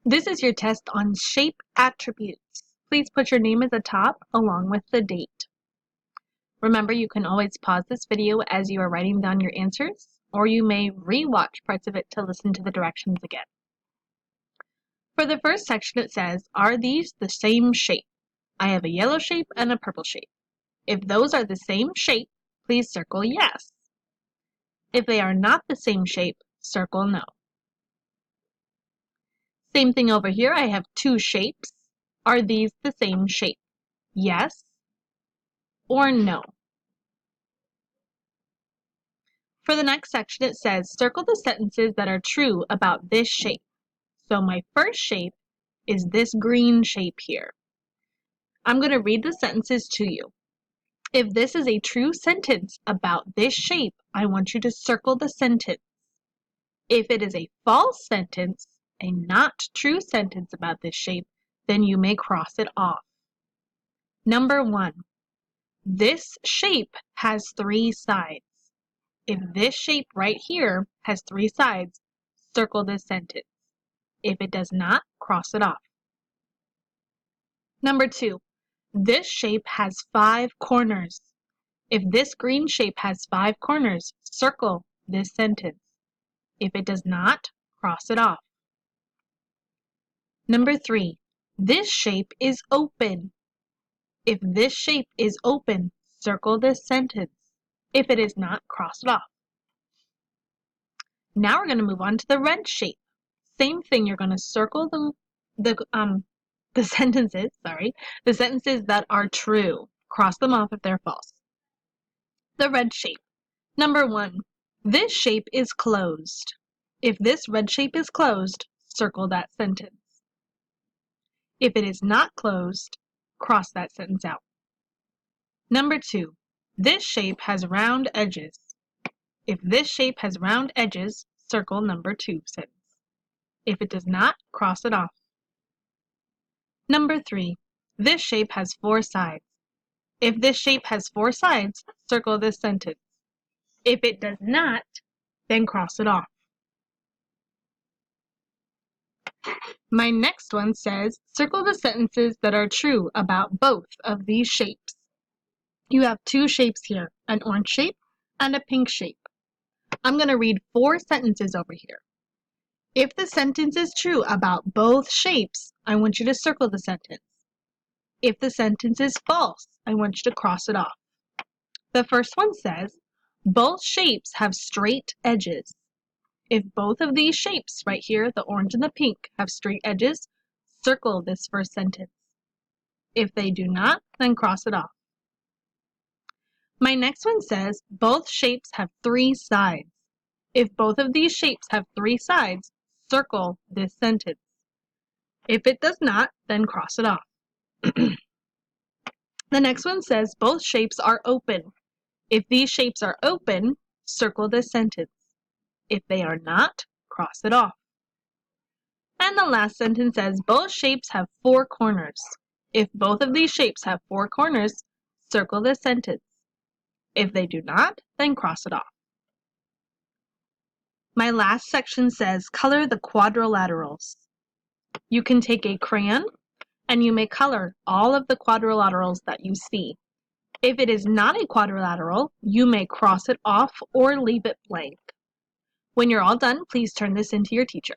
This is your test on shape attributes. Please put your name at the top along with the date. Remember, you can always pause this video as you are writing down your answers, or you may re-watch parts of it to listen to the directions again. For the first section, it says, are these the same shape? I have a yellow shape and a purple shape. If those are the same shape, please circle yes. If they are not the same shape, circle no. Same thing over here, I have two shapes. Are these the same shape? Yes or no. For the next section, it says, circle the sentences that are true about this shape. So my first shape is this green shape here. I'm going to read the sentences to you. If this is a true sentence about this shape, I want you to circle the sentence. If it is a false sentence, a not true sentence about this shape, then you may cross it off. Number 1. This shape has 3 sides. If this shape right here has 3 sides, circle this sentence. If it does not, cross it off. Number 2. This shape has 5 corners. If this green shape has 5 corners, circle this sentence. If it does not, cross it off. Number 3. This shape is open. If this shape is open, circle this sentence. If it is not, cross it off. Now we're going to move on to the red shape. Same thing, you're going to circle the sentences that are true. Cross them off if they're false. The red shape. Number 1, this shape is closed. If this red shape is closed, circle that sentence. If it is not closed, cross that sentence out. Number 2, this shape has round edges. If this shape has round edges, circle number 2 sentence. If it does not, cross it off. Number 3, this shape has 4 sides. If this shape has 4 sides, circle this sentence. If it does not, then cross it off. My next one says, circle the sentences that are true about both of these shapes. You have 2 shapes here, an orange shape and a pink shape. I'm going to read 4 sentences over here. If the sentence is true about both shapes, I want you to circle the sentence. If the sentence is false, I want you to cross it off. The first one says, both shapes have straight edges. If both of these shapes right here, the orange and the pink, have straight edges, circle this first sentence. If they do not, then cross it off. My next one says, both shapes have 3 sides. If both of these shapes have 3 sides, circle this sentence. If it does not, then cross it off. The next one says, both shapes are open. If these shapes are open, circle this sentence. If they are not, cross it off. And the last sentence says, both shapes have 4 corners. If both of these shapes have 4 corners, circle this sentence. If they do not, then cross it off. My last section says, color the quadrilaterals. You can take a crayon and you may color all of the quadrilaterals that you see. If it is not a quadrilateral, you may cross it off or leave it blank. When you're all done, please turn this into your teacher.